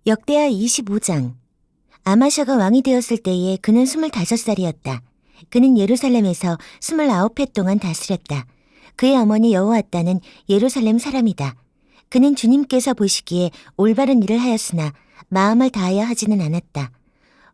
역대하 25장. 아마샤가 왕이 되었을 때에 그는 25살이었다. 그는 예루살렘에서 29해 동안 다스렸다. 그의 어머니 여호아따는 예루살렘 사람이다. 그는 주님께서 보시기에 올바른 일을 하였으나 마음을 다하여 하지는 않았다.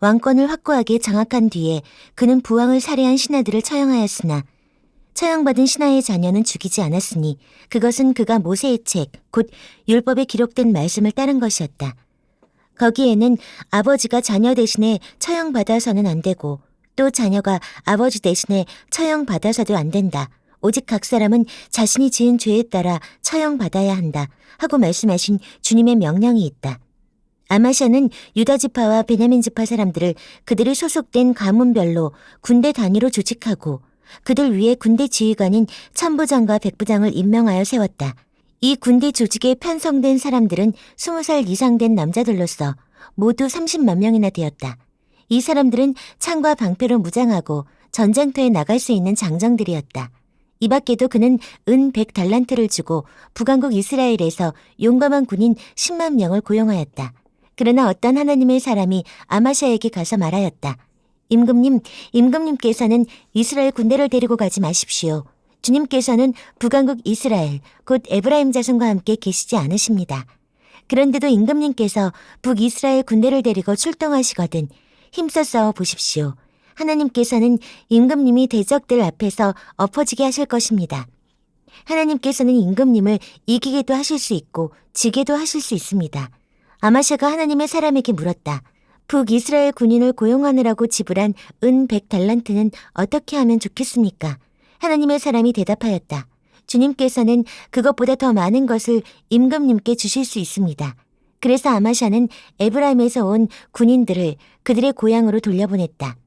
왕권을 확고하게 장악한 뒤에 그는 부왕을 살해한 신하들을 처형하였으나 처형받은 신하의 자녀는 죽이지 않았으니 그것은 그가 모세의 책, 곧 율법에 기록된 말씀을 따른 것이었다. 거기에는 아버지가 자녀 대신에 처형받아서는 안 되고 또 자녀가 아버지 대신에 처형받아서도 안 된다. 오직 각 사람은 자신이 지은 죄에 따라 처형받아야 한다 하고 말씀하신 주님의 명령이 있다. 아마샤는 유다 지파와 베냐민 지파 사람들을 그들이 소속된 가문별로 군대 단위로 조직하고 그들 위에 군대 지휘관인 천부장과 백부장을 임명하여 세웠다. 이 군대 조직에 편성된 사람들은 20살 이상 된 남자들로서 모두 30만 명이나 되었다. 이 사람들은 창과 방패로 무장하고 전쟁터에 나갈 수 있는 장정들이었다. 이 밖에도 그는 은 100달란트를 주고 북왕국 이스라엘에서 용감한 군인 10만 명을 고용하였다. 그러나 어떤 하나님의 사람이 아마샤에게 가서 말하였다. 임금님께서는 이스라엘 군대를 데리고 가지 마십시오. 주님께서는 북왕국 이스라엘, 곧 에브라임 자손과 함께 계시지 않으십니다. 그런데도 임금님께서 북이스라엘 군대를 데리고 출동하시거든 힘써 싸워 보십시오. 하나님께서는 임금님이 대적들 앞에서 엎어지게 하실 것입니다. 하나님께서는 임금님을 이기게도 하실 수 있고 지게도 하실 수 있습니다. 아마샤가 하나님의 사람에게 물었다. 북이스라엘 군인을 고용하느라고 지불한 은 100달란트는 어떻게 하면 좋겠습니까? 하나님의 사람이 대답하였다. 주님께서는 그것보다 더 많은 것을 임금님께 주실 수 있습니다. 그래서 아마샤는 에브라임에서 온 군인들을 그들의 고향으로 돌려보냈다.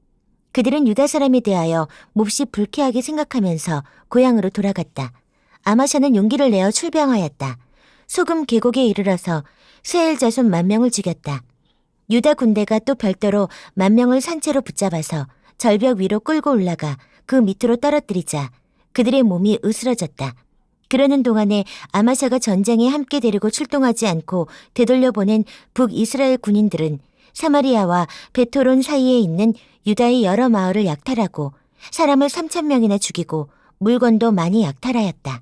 그들은 유다 사람에 대하여 몹시 불쾌하게 생각하면서 고향으로 돌아갔다. 아마샤는 용기를 내어 출병하였다. 소금 계곡에 이르러서 스엘 자손 10,000명을 죽였다. 유다 군대가 또 별도로 10,000명을 산채로 붙잡아서 절벽 위로 끌고 올라가 그 밑으로 떨어뜨리자 그들의 몸이 으스러졌다. 그러는 동안에 아마샤가 전쟁에 함께 데리고 출동하지 않고 되돌려보낸 북이스라엘 군인들은 사마리아와 베토론 사이에 있는 유다의 여러 마을을 약탈하고 사람을 3,000명이나 죽이고 물건도 많이 약탈하였다.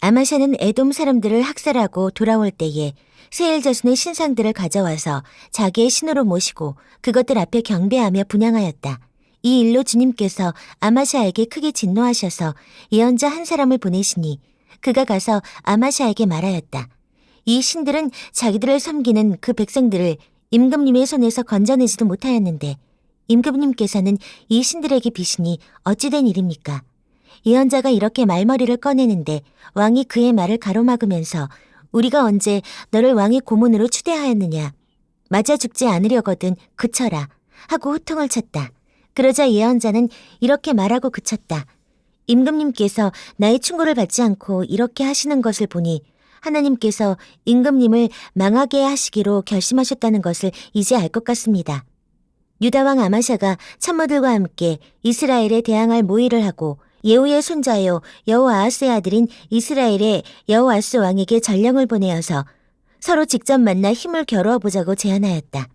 아마샤는 에돔 사람들을 학살하고 돌아올 때에 세일 자손의 신상들을 가져와서 자기의 신으로 모시고 그것들 앞에 경배하며 분향하였다. 이 일로 주님께서 아마샤에게 크게 진노하셔서 예언자 한 사람을 보내시니 그가 가서 아마샤에게 말하였다. 이 신들은 자기들을 섬기는 그 백성들을 임금님의 손에서 건져내지도 못하였는데 임금님께서는 이 신들에게 비시니 어찌 된 일입니까? 예언자가 이렇게 말머리를 꺼내는데 왕이 그의 말을 가로막으면서 우리가 언제 너를 왕의 고문으로 추대하였느냐? 맞아 죽지 않으려거든 그쳐라 하고 호통을 쳤다. 그러자 예언자는 이렇게 말하고 그쳤다. 임금님께서 나의 충고를 받지 않고 이렇게 하시는 것을 보니 하나님께서 임금님을 망하게 하시기로 결심하셨다는 것을 이제 알 것 같습니다. 유다왕 아마샤가 참모들과 함께 이스라엘에 대항할 모의를 하고 예후의 손자요 여호아하스의 아들인 이스라엘의 여호아스 왕에게 전령을 보내어서 서로 직접 만나 힘을 겨루어 보자고 제안하였다.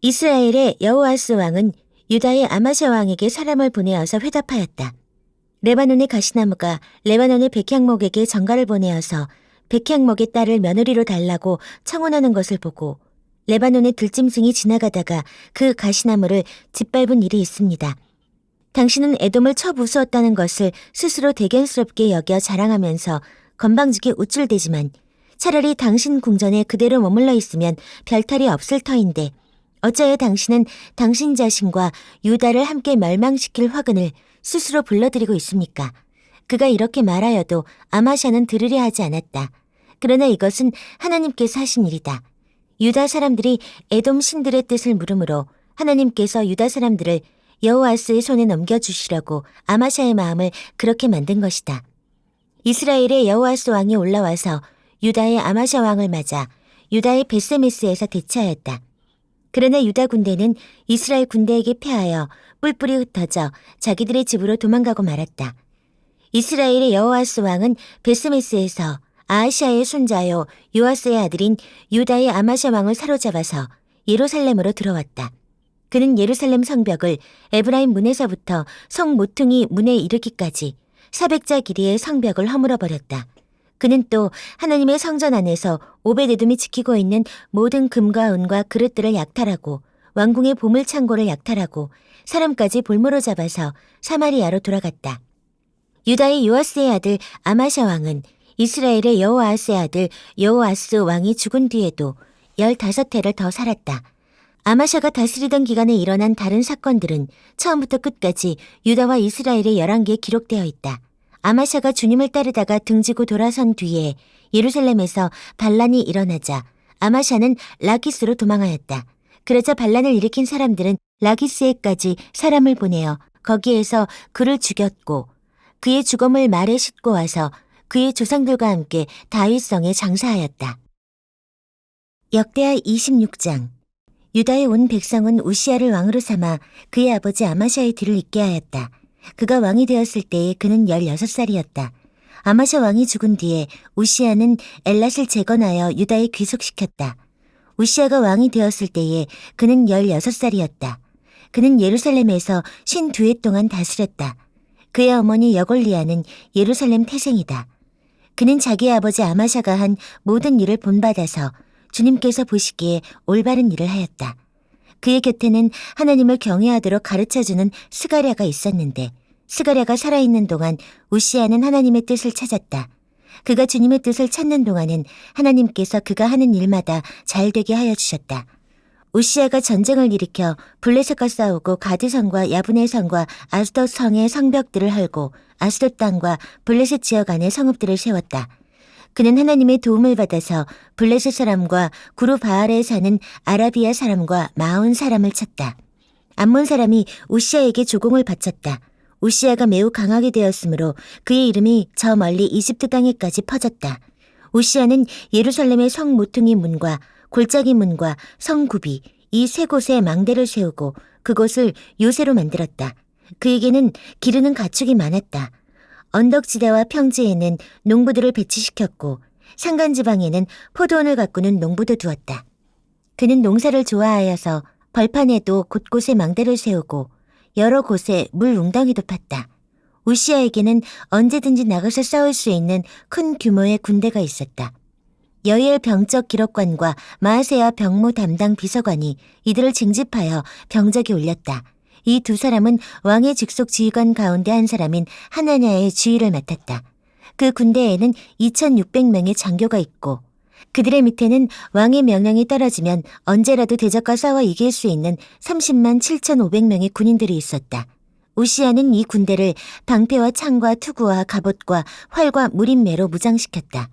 이스라엘의 여호아스 왕은 유다의 아마샤 왕에게 사람을 보내어서 회답하였다. 레바논의 가시나무가 레바논의 백향목에게 전가를 보내어서 백향목의 딸을 며느리로 달라고 청혼하는 것을 보고 레바논의 들짐승이 지나가다가 그 가시나무를 짓밟은 일이 있습니다. 당신은 에돔을 쳐부수었다는 것을 스스로 대견스럽게 여겨 자랑하면서 건방지게 우쭐대지만 차라리 당신 궁전에 그대로 머물러 있으면 별탈이 없을 터인데 어찌하여 당신은 당신 자신과 유다를 함께 멸망시킬 화근을 스스로 불러들이고 있습니까? 그가 이렇게 말하여도 아마샤는 들으려 하지 않았다. 그러나 이것은 하나님께서 하신 일이다. 유다 사람들이 에돔 신들의 뜻을 물으므로 하나님께서 유다 사람들을 여호아스의 손에 넘겨주시려고 아마샤의 마음을 그렇게 만든 것이다. 이스라엘의 여호아스 왕이 올라와서 유다의 아마샤 왕을 맞아 유다의 베세메스에서 대처하였다. 그러나 유다 군대는 이스라엘 군대에게 패하여 뿔뿔이 흩어져 자기들의 집으로 도망가고 말았다. 이스라엘의 여호아스 왕은 베스메스에서 아하시아의 손자요 요아스의 아들인 유다의 아마샤 왕을 사로잡아서 예루살렘으로 들어왔다. 그는 예루살렘 성벽을 에브라임 문에서부터 성 모퉁이 문에 이르기까지 400자 길이의 성벽을 허물어버렸다. 그는 또 하나님의 성전 안에서 오베데돔이 지키고 있는 모든 금과 은과 그릇들을 약탈하고 왕궁의 보물창고를 약탈하고 사람까지 볼모로 잡아서 사마리아로 돌아갔다. 유다의 요아스의 아들 아마샤 왕은 이스라엘의 여호아스의 아들 여호아스 왕이 죽은 뒤에도 15해를 더 살았다. 아마샤가 다스리던 기간에 일어난 다른 사건들은 처음부터 끝까지 유다와 이스라엘의 11개에 기록되어 있다. 아마샤가 주님을 따르다가 등지고 돌아선 뒤에 예루살렘에서 반란이 일어나자 아마샤는 라기스로 도망하였다. 그러자 반란을 일으킨 사람들은 라기스에까지 사람을 보내어 거기에서 그를 죽였고 그의 주검을 말에 싣고 와서 그의 조상들과 함께 다윗성에 장사하였다. 역대하 26장. 유다의 온 백성은 우시야를 왕으로 삼아 그의 아버지 아마샤의 뒤를 잇게 하였다. 그가 왕이 되었을 때에 그는 16살이었다. 아마샤 왕이 죽은 뒤에 우시야는 엘랏을 재건하여 유다에 귀속시켰다. 우시야가 왕이 되었을 때에 그는 16살이었다. 그는 예루살렘에서 52해 동안 다스렸다. 그의 어머니 여골리아는 예루살렘 태생이다. 그는 자기 아버지 아마샤가 한 모든 일을 본받아서 주님께서 보시기에 올바른 일을 하였다. 그의 곁에는 하나님을 경외하도록 가르쳐주는 스가랴가 있었는데 스가랴가 살아있는 동안 우시야는 하나님의 뜻을 찾았다. 그가 주님의 뜻을 찾는 동안은 하나님께서 그가 하는 일마다 잘 되게 하여 주셨다. 우시야가 전쟁을 일으켜 블레셋과 싸우고 가드성과 야브네 성과 아스돗 성의 성벽들을 헐고 아스돗 땅과 블레셋 지역 안에 성읍들을 세웠다. 그는 하나님의 도움을 받아서 블레셋 사람과 구루 바알에 사는 아라비아 사람과 마온 사람을 쳤다. 암몬 사람이 우시야에게 조공을 바쳤다. 우시야가 매우 강하게 되었으므로 그의 이름이 저 멀리 이집트 땅에까지 퍼졌다. 우시야는 예루살렘의 성 모퉁이 문과 골짜기 문과 성구비 이 세 곳에 망대를 세우고 그곳을 요새로 만들었다. 그에게는 기르는 가축이 많았다. 언덕지대와 평지에는 농부들을 배치시켰고 산간지방에는 포도원을 가꾸는 농부도 두었다. 그는 농사를 좋아하여서 벌판에도 곳곳에 망대를 세우고 여러 곳에 물 웅덩이도 팠다. 우시야에게는 언제든지 나가서 싸울 수 있는 큰 규모의 군대가 있었다. 여이엘 병적 기록관과 마아세야 병무 담당 비서관이 이들을 징집하여 병적에 올렸다. 이 두 사람은 왕의 직속 지휘관 가운데 한 사람인 하나냐의 지휘를 맡았다. 그 군대에는 2,600명의 장교가 있고 그들의 밑에는 왕의 명령이 떨어지면 언제라도 대적과 싸워 이길 수 있는 30만 7,500명의 군인들이 있었다. 우시야는 이 군대를 방패와 창과 투구와 갑옷과 활과 무림매로 무장시켰다.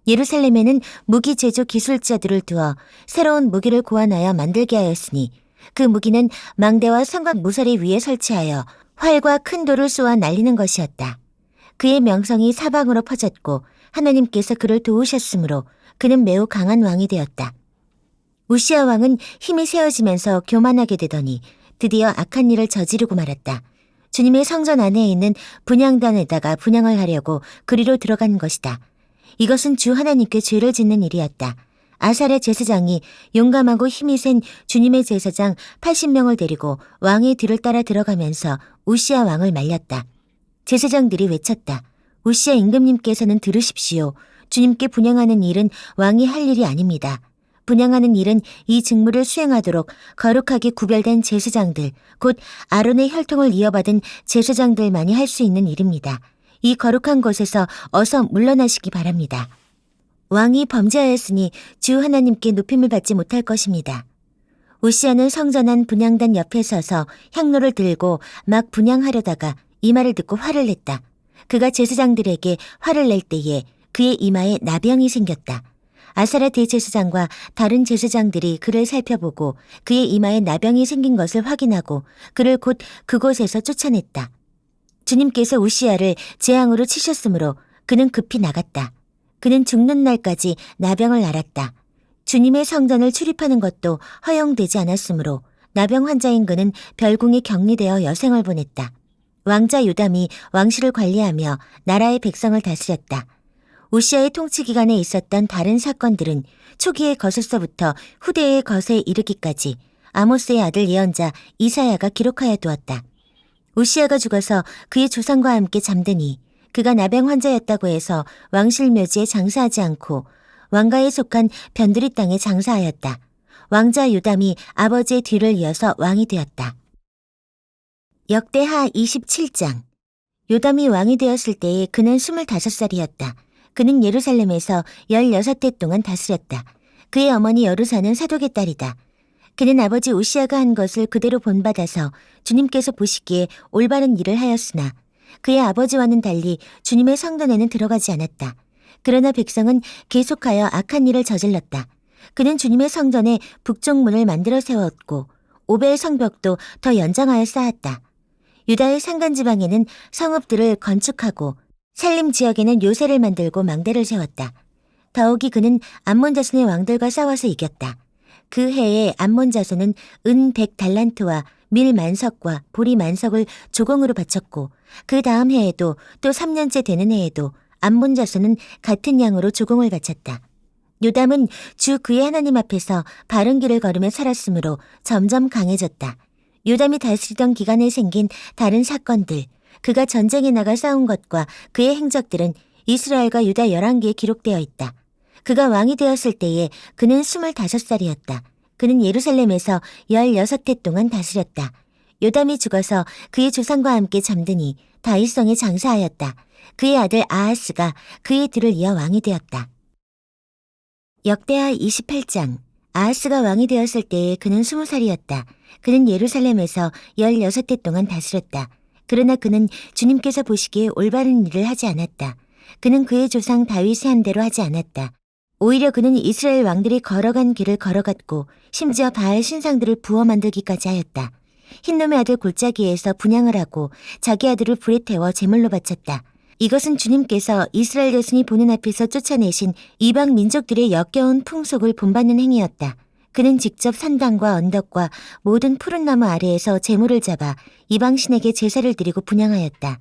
예루살렘에는 무기 제조 기술자들을 두어 새로운 무기를 고안하여 만들게 하였으니 그 무기는 망대와 성곽 모서리 위에 설치하여 활과 큰 돌을 쏘아 날리는 것이었다. 그의 명성이 사방으로 퍼졌고 하나님께서 그를 도우셨으므로 그는 매우 강한 왕이 되었다. 우시야 왕은 힘이 세어지면서 교만하게 되더니 드디어 악한 일을 저지르고 말았다. 주님의 성전 안에 있는 분향단에다가 분향을 하려고 그리로 들어간 것이다. 이것은 주 하나님께 죄를 짓는 일이었다. 아사랴 제사장이 용감하고 힘이 센 주님의 제사장 80명을 데리고 왕의 뒤를 따라 들어가면서 우시야 왕을 말렸다. 제사장들이 외쳤다. 우시야 임금님께서는 들으십시오. 주님께 분향하는 일은 왕이 할 일이 아닙니다. 분향하는 일은 이 직무를 수행하도록 거룩하게 구별된 제사장들, 곧 아론의 혈통을 이어받은 제사장들만이 할 수 있는 일입니다. 이 거룩한 곳에서 어서 물러나시기 바랍니다. 왕이 범죄하였으니 주 하나님께 높임을 받지 못할 것입니다. 우시야는 성전 안 분향단 옆에 서서 향로를 들고 막 분향하려다가 이 말을 듣고 화를 냈다. 그가 제사장들에게 화를 낼 때에 그의 이마에 나병이 생겼다. 아사랴 대제사장과 다른 제사장들이 그를 살펴보고 그의 이마에 나병이 생긴 것을 확인하고 그를 곧 그곳에서 쫓아냈다. 주님께서 우시야를 재앙으로 치셨으므로 그는 급히 나갔다. 그는 죽는 날까지 나병을 앓았다. 주님의 성전을 출입하는 것도 허용되지 않았으므로 나병 환자인 그는 별궁에 격리되어 여생을 보냈다. 왕자 요담이 왕실을 관리하며 나라의 백성을 다스렸다. 우시아의 통치 기간에 있었던 다른 사건들은 초기의 것에서부터 후대의 것에 이르기까지 아모스의 아들 예언자 이사야가 기록하여 두었다. 우시아가 죽어서 그의 조상과 함께 잠드니 그가 나병 환자였다고 해서 왕실 묘지에 장사하지 않고 왕가에 속한 변두리 땅에 장사하였다. 왕자 요담이 아버지의 뒤를 이어서 왕이 되었다. 역대하 27장. 요담이 왕이 되었을 때에 그는 25살이었다. 그는 예루살렘에서 16해 동안 다스렸다. 그의 어머니 여루사는 사독의 딸이다. 그는 아버지 우시아가 한 것을 그대로 본받아서 주님께서 보시기에 올바른 일을 하였으나 그의 아버지와는 달리 주님의 성전에는 들어가지 않았다. 그러나 백성은 계속하여 악한 일을 저질렀다. 그는 주님의 성전에 북쪽문을 만들어 세웠고 오벨 성벽도 더 연장하여 쌓았다. 유다의 산간지방에는 성읍들을 건축하고 살림 지역에는 요새를 만들고 망대를 세웠다. 더욱이 그는 암몬 자손의 왕들과 싸워서 이겼다. 그 해에 암몬 자손은 은 100달란트와 밀 만석과 보리 만석을 조공으로 바쳤고 그 다음 해에도 또 3년째 되는 해에도 암몬 자손은 같은 양으로 조공을 바쳤다. 요담은 주 그의 하나님 앞에서 바른 길을 걸으며 살았으므로 점점 강해졌다. 요담이 다스리던 기간에 생긴 다른 사건들, 그가 전쟁에 나가 싸운 것과 그의 행적들은 이스라엘과 유다 11기에 기록되어 있다. 그가 왕이 되었을 때에 그는 25살이었다. 그는 예루살렘에서 16해 동안 다스렸다. 요담이 죽어서 그의 조상과 함께 잠드니 다윗성에 장사하였다. 그의 아들 아하스가 그의 뒤를 이어 왕이 되었다. 역대하 28장. 아하스가 왕이 되었을 때에 그는 20살이었다. 그는 예루살렘에서 16해 동안 다스렸다. 그러나 그는 주님께서 보시기에 올바른 일을 하지 않았다. 그는 그의 조상 다윗의 한 대로 하지 않았다. 오히려 그는 이스라엘 왕들이 걸어간 길을 걸어갔고 심지어 바알 신상들을 부어 만들기까지 하였다. 흰놈의 아들 골짜기에서 분향을 하고 자기 아들을 불에 태워 제물로 바쳤다. 이것은 주님께서 이스라엘 자손이 보는 앞에서 쫓아내신 이방 민족들의 역겨운 풍속을 본받는 행위였다. 그는 직접 산당과 언덕과 모든 푸른 나무 아래에서 제물을 잡아 이방 신에게 제사를 드리고 분향하였다.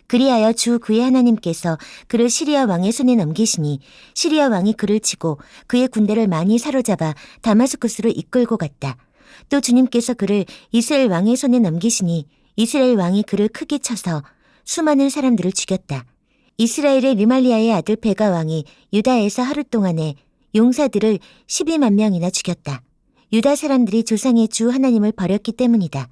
그리하여 주 그의 하나님께서 그를 시리아 왕의 손에 넘기시니 시리아 왕이 그를 치고 그의 군대를 많이 사로잡아 다마스쿠스로 이끌고 갔다. 또 주님께서 그를 이스라엘 왕의 손에 넘기시니 이스라엘 왕이 그를 크게 쳐서 수많은 사람들을 죽였다. 이스라엘의 리말리아의 아들 베가 왕이 유다에서 하루 동안에 용사들을 12만 명이나 죽였다. 유다 사람들이 조상의 주 하나님을 버렸기 때문이다.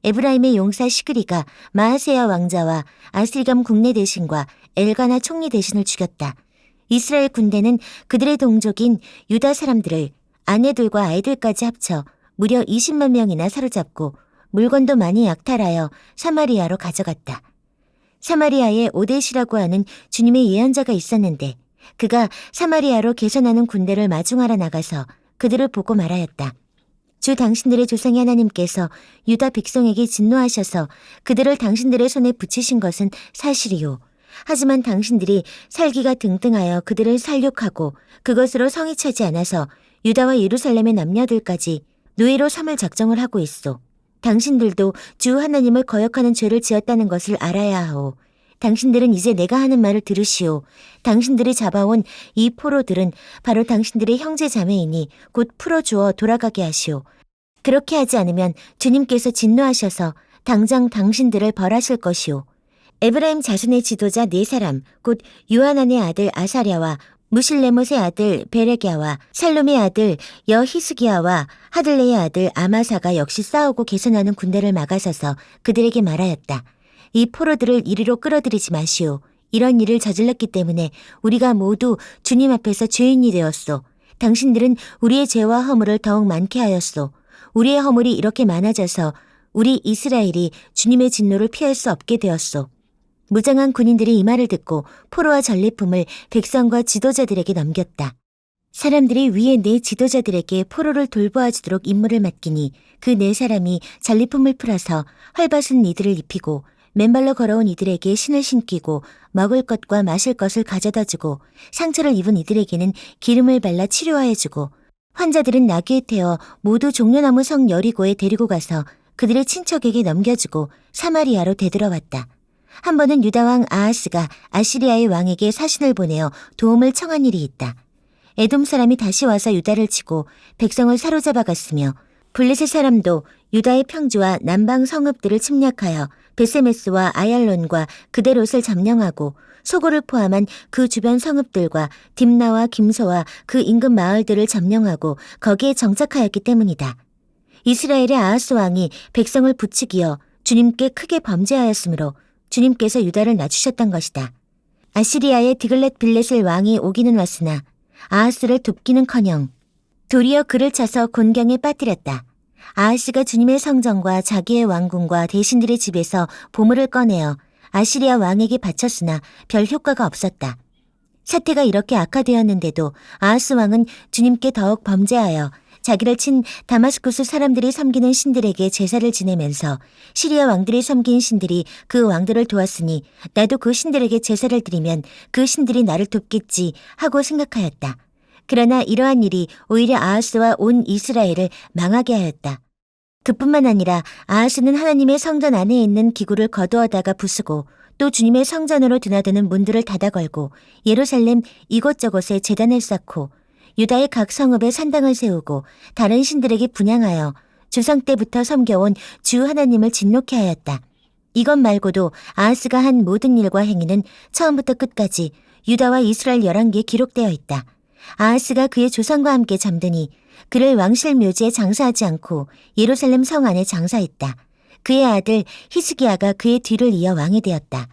에브라임의 용사 시그리가 마하세야 왕자와 아스리감 국내 대신과 엘가나 총리 대신을 죽였다. 이스라엘 군대는 그들의 동족인 유다 사람들을 아내들과 아이들까지 합쳐 무려 20만 명이나 사로잡고 물건도 많이 약탈하여 사마리아로 가져갔다. 사마리아에 오데시라고 하는 주님의 예언자가 있었는데 그가 사마리아로 개선하는 군대를 마중하러 나가서 그들을 보고 말하였다. 주 당신들의 조상의 하나님께서 유다 백성에게 진노하셔서 그들을 당신들의 손에 붙이신 것은 사실이요. 하지만 당신들이 살기가 등등하여 그들을 살육하고 그것으로 성이 차지 않아서 유다와 예루살렘의 남녀들까지 노예로 삼을 작정을 하고 있소. 당신들도 주 하나님을 거역하는 죄를 지었다는 것을 알아야 하오. 당신들은 이제 내가 하는 말을 들으시오. 당신들이 잡아온 이 포로들은 바로 당신들의 형제 자매이니 곧 풀어주어 돌아가게 하시오. 그렇게 하지 않으면 주님께서 진노하셔서 당장 당신들을 벌하실 것이오. 에브라임 자손의 지도자 4사람, 곧 요하난의 아들 아사랴와 무실레못의 아들 베레기야와 살롬의 아들 여히스기야와 하들레의 아들 아마사가 역시 싸우고 개선하는 군대를 막아서서 그들에게 말하였다. 이 포로들을 이리로 끌어들이지 마시오. 이런 일을 저질렀기 때문에 우리가 모두 주님 앞에서 죄인이 되었소. 당신들은 우리의 죄와 허물을 더욱 많게 하였소. 우리의 허물이 이렇게 많아져서 우리 이스라엘이 주님의 진노를 피할 수 없게 되었소. 무장한 군인들이 이 말을 듣고 포로와 전리품을 백성과 지도자들에게 넘겼다. 사람들이 위에 4 지도자들에게 포로를 돌보아 주도록 임무를 맡기니 그 4사람이 전리품을 풀어서 헐벗은 이들을 입히고 맨발로 걸어온 이들에게 신을 신기고 먹을 것과 마실 것을 가져다 주고 상처를 입은 이들에게는 기름을 발라 치료하여 주고 환자들은 나귀에 태워 모두 종려나무 성 여리고에 데리고 가서 그들의 친척에게 넘겨주고 사마리아로 되돌아왔다. 한 번은 유다 왕 아하스가 아시리아의 왕에게 사신을 보내어 도움을 청한 일이 있다. 에돔 사람이 다시 와서 유다를 치고 백성을 사로잡아 갔으며 블레셋 사람도 유다의 평지와 남방 성읍들을 침략하여 베세메스와 아얄론과 그데롯을 점령하고 소고를 포함한 그 주변 성읍들과 딥나와 김소와 그 인근 마을들을 점령하고 거기에 정착하였기 때문이다. 이스라엘의 아하스 왕이 백성을 부추기어 주님께 크게 범죄하였으므로 주님께서 유다를 낮추셨던 것이다. 아시리아의 디글렛 빌렛의 왕이 오기는 왔으나 아하스를 돕기는커녕 도리어 그를 쳐서 곤경에 빠뜨렸다. 아하스가 주님의 성전과 자기의 왕궁과 대신들의 집에서 보물을 꺼내어 아시리아 왕에게 바쳤으나 별 효과가 없었다. 사태가 이렇게 악화되었는데도 아하스 왕은 주님께 더욱 범죄하여 자기를 친 다마스쿠스 사람들이 섬기는 신들에게 제사를 지내면서 시리아 왕들이 섬긴 신들이 그 왕들을 도왔으니 나도 그 신들에게 제사를 드리면 그 신들이 나를 돕겠지 하고 생각하였다. 그러나 이러한 일이 오히려 아하스와 온 이스라엘을 망하게 하였다. 그뿐만 아니라 아하스는 하나님의 성전 안에 있는 기구를 거두어다가 부수고 또 주님의 성전으로 드나드는 문들을 닫아 걸고 예루살렘 이곳저곳에 제단을 쌓고 유다의 각 성읍에 산당을 세우고 다른 신들에게 분향하여 조상 때부터 섬겨온 주 하나님을 진노케 하였다. 이것 말고도 아하스가 한 모든 일과 행위는 처음부터 끝까지 유다와 이스라엘 열왕기에 기록되어 있다. 아하스가 그의 조상과 함께 잠드니 그를 왕실 묘지에 장사하지 않고 예루살렘 성 안에 장사했다. 그의 아들 히스기야가 그의 뒤를 이어 왕이 되었다.